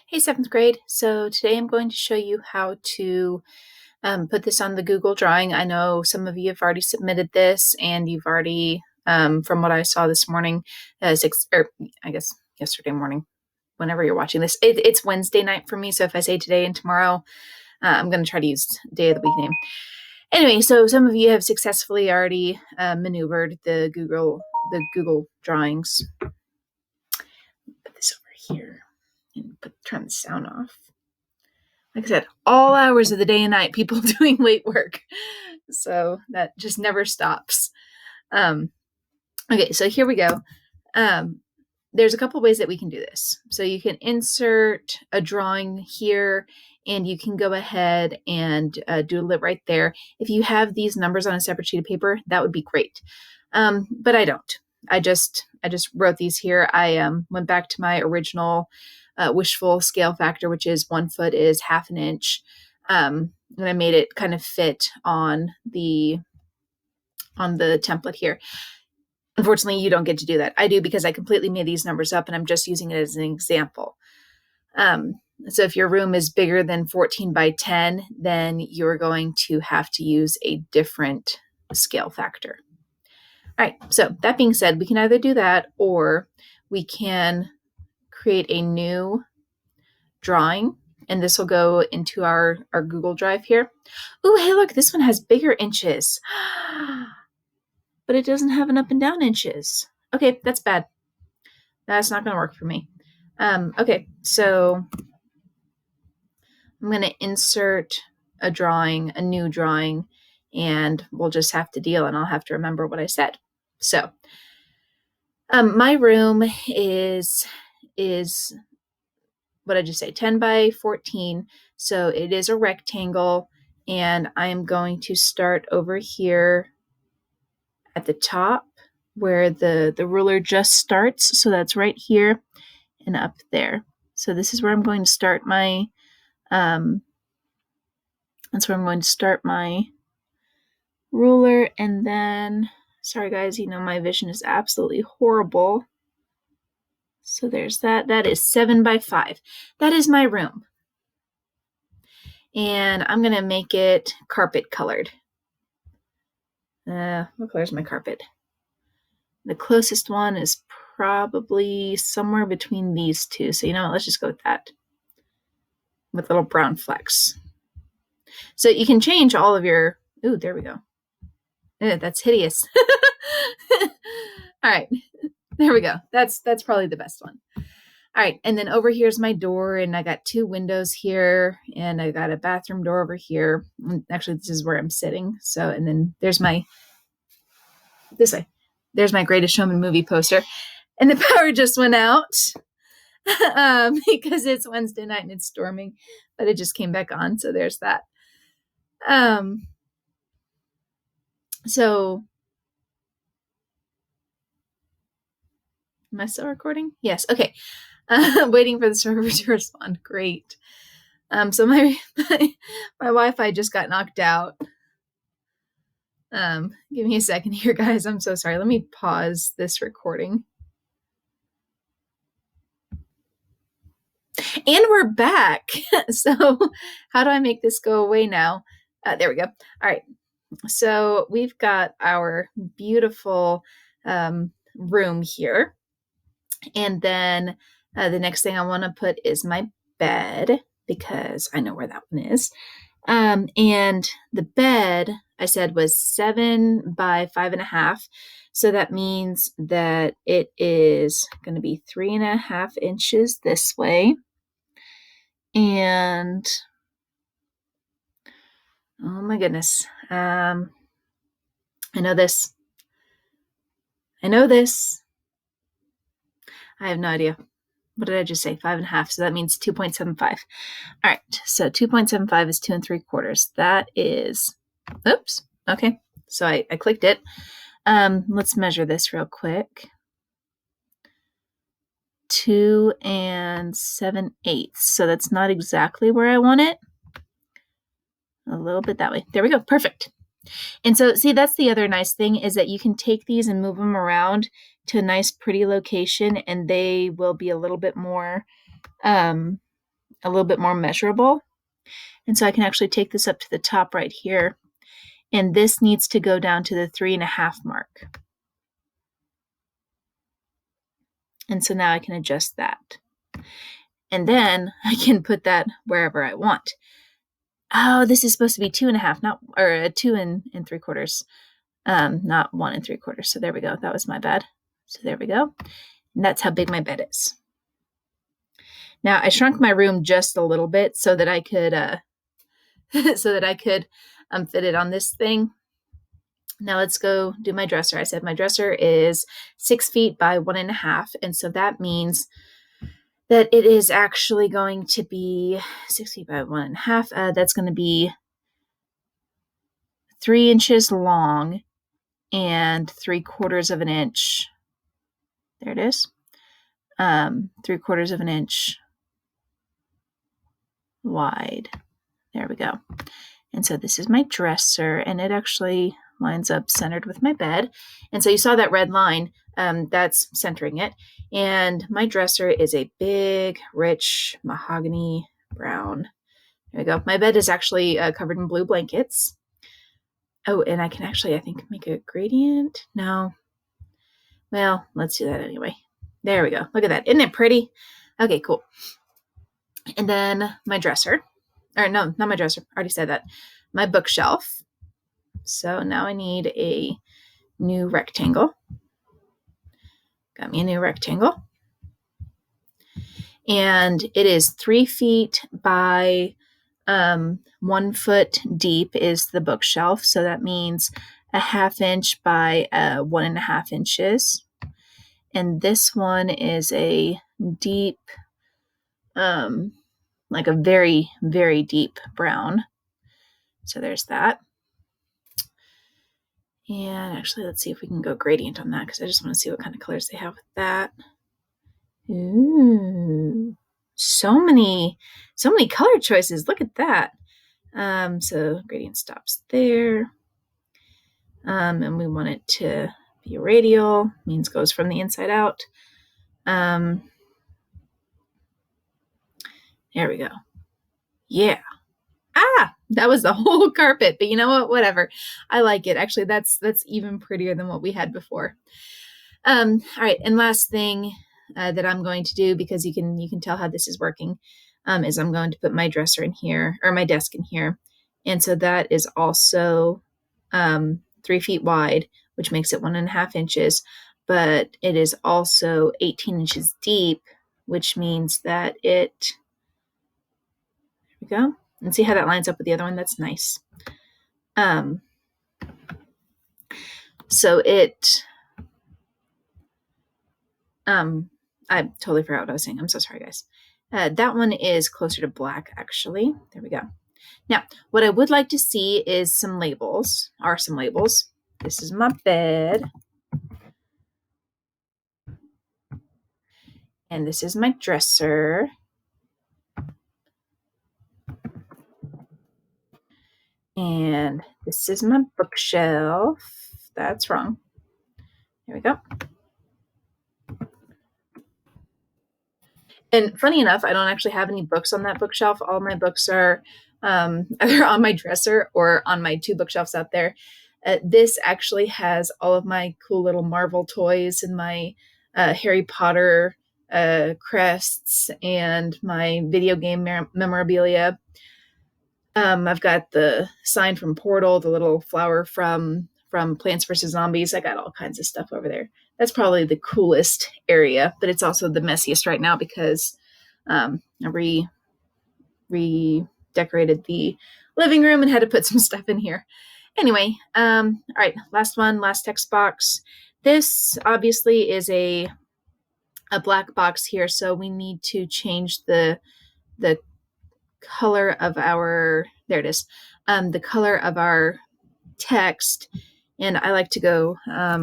Hey, seventh grade. So today I'm going to show you how to put this on the Google Drawing. I know some of you have already submitted this and you've already, from what I saw this morning, I guess yesterday morning, whenever you're watching this. It's Wednesday night for me, so if I say today and tomorrow, I'm going to try to use day of the week name. Anyway, so some of you have successfully already maneuvered the Google Drawings. Put this over here and turn the sound off. Like I said, all hours of the day and night, people doing late work. So that just never stops. Okay, so here we go. There's a couple ways that we can do this. So you can insert a drawing here, and you can go ahead and doodle it right there. If you have these numbers on a separate sheet of paper, that would be great. But I don't. I just wrote these here. I went back to my original wishful scale factor, which is 1 foot is half an inch. And I made it kind of fit on the template here. Unfortunately, you don't get to do that. I do because I completely made these numbers up and I'm just using it as an example. So if your room is bigger than 14 by 10, then you're going to have to use a different scale factor. All right, so that being said, we can either do that or we can create a new drawing, and this will go into our Google Drive here. Ooh, hey, look, this one has bigger inches, but it doesn't have an up and down inches. Okay, that's bad. That's not going to work for me. Okay, so I'm going to insert a new drawing, and we'll just have to deal, and I'll have to remember what I said. So my room is what did you say, 10 by 14. So it is a rectangle, and I'm going to start over here at the top where the ruler just starts. So that's right here and up there. So this is where I'm going to start my, ruler. And then, sorry guys, my vision is absolutely horrible. So there's that. That is 7 by 5. That is my room. And I'm going to make it carpet colored. What color is my carpet? The closest one is probably somewhere between these two. So let's just go with that. With little brown flecks. So you can change all of your, ooh, there we go. That's hideous. All right, there we go. That's probably the best one. All right, and then over here's my door, and I got 2 windows here, and I got a bathroom door over here. Actually, this is where I'm sitting. So, and then there's this way. There's my Greatest Showman movie poster. And the power just went out because it's Wednesday night and it's storming, but it just came back on. So there's that. So am I still recording? Yes. Okay. Waiting for the server to respond. Great. So my Wi-Fi just got knocked out. Give me a second here, guys. I'm so sorry. Let me pause this recording. And we're back. So how do I make this go away now? There we go. All right. So we've got our beautiful room here. And then the next thing I want to put is my bed, because I know where that one is. And the bed, I said, was 7 by 5.5. So that means that it is going to be 3.5 inches this way. And oh my goodness. I know this. I have no idea. What did I just say? 5.5. So that means 2.75. All right. So 2.75 is 2 3/4. That is, oops. Okay. So I clicked it. Let's measure this real quick. 2 7/8. So that's not exactly where I want it. A little bit that way. There we go. Perfect. And so, see, that's the other nice thing, is that you can take these and move them around to a nice, pretty location, and they will be a little bit more a little bit more measurable. And so I can actually take this up to the top right here. And this needs to go down to the 3.5 mark. And so now I can adjust that. And then I can put that wherever I want. Oh, this is supposed to be 2.5, not, or 2 and 3/4, not 1 3/4. So there we go. That was my bad. So there we go. And that's how big my bed is. Now I shrunk my room just a little bit so that I could, fit it on this thing. Now let's go do my dresser. I said my dresser is 6 feet by 1.5, and so that means that it is actually going to be 6 feet by 1.5. That's going to be 3 inches long and 3/4 of an inch. There it is. 3/4 of an inch wide. There we go. And so this is my dresser, and it actually lines up centered with my bed. And so you saw that red line, that's centering it. And my dresser is a big, rich mahogany brown. There we go. My bed is actually covered in blue blankets. Oh, and I can actually, I think, make a gradient. No. Well, let's do that anyway. There we go. Look at that. Isn't it pretty? Okay, cool. And then my dresser. Or no, not my dresser. I already said that. My bookshelf. So now I need a new rectangle. Got me a new rectangle. And it is 3 feet by 1 foot deep is the bookshelf. So that means 1/2 inch by 1.5 inches. And this one is a deep, like a very, very deep brown. So there's that. And actually, let's see if we can go gradient on that, because I just want to see what kind of colors they have with that. Ooh, so many color choices. Look at that. So gradient stops there. And we want it to be radial, means goes from the inside out. There we go. Yeah. That was the whole carpet, but you know what? Whatever. I like it. Actually, that's even prettier than what we had before. All right, and last thing that I'm going to do, because you can tell how this is working, is I'm going to put my dresser in here, or my desk in here. And so that is also 3 feet wide, which makes it 1.5 inches, but it is also 18 inches deep, which means that it, there we go. And see how that lines up with the other one? That's nice. So it, I totally forgot what I was saying. I'm so sorry, guys. That one is closer to black, actually. There we go. Now, what I would like to see is some labels. This is my bed. And this is my dresser. And this is my bookshelf. That's wrong. There we go. And funny enough, I don't actually have any books on that bookshelf. All my books are either on my dresser or on my 2 bookshelves out there. This actually has all of my cool little Marvel toys and my Harry Potter crests and my video game memorabilia. I've got the sign from Portal, the little flower from Plants vs. Zombies. I got all kinds of stuff over there. That's probably the coolest area, but it's also the messiest right now because I redecorated the living room and had to put some stuff in here. Anyway, all right, last text box. This obviously is a black box here, so we need to change the color of our, there it is, the color of our text. And I like to go a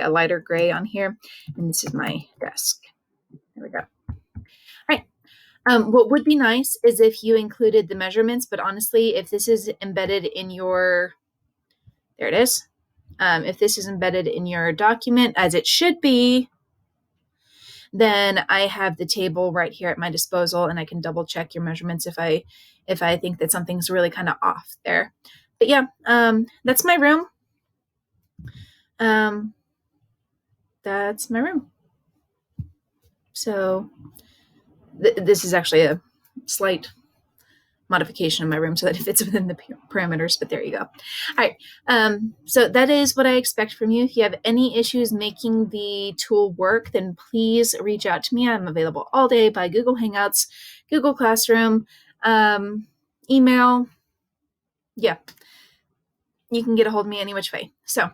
lighter gray on here. And this is my desk. There we go. All right. What would be nice is if you included the measurements, but honestly, if this is embedded in your, there it is. If this is embedded in your document, as it should be, then I have the table right here at my disposal, and I can double check your measurements if I think that something's really kind of off there. But yeah, that's my room. That's my room. So this is actually a slight modification of my room so that it fits within the parameters, but there you go. All right, so that is what I expect from you. If you have any issues making the tool work, then please reach out to me. I'm available all day by Google Hangouts, Google Classroom, email. Yeah, you can get a hold of me any which way. So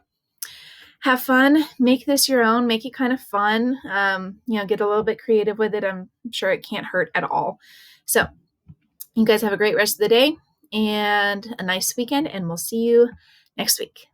have fun, make this your own, make it kind of fun, get a little bit creative with it. I'm sure it can't hurt at all. So you guys have a great rest of the day and a nice weekend, and we'll see you next week.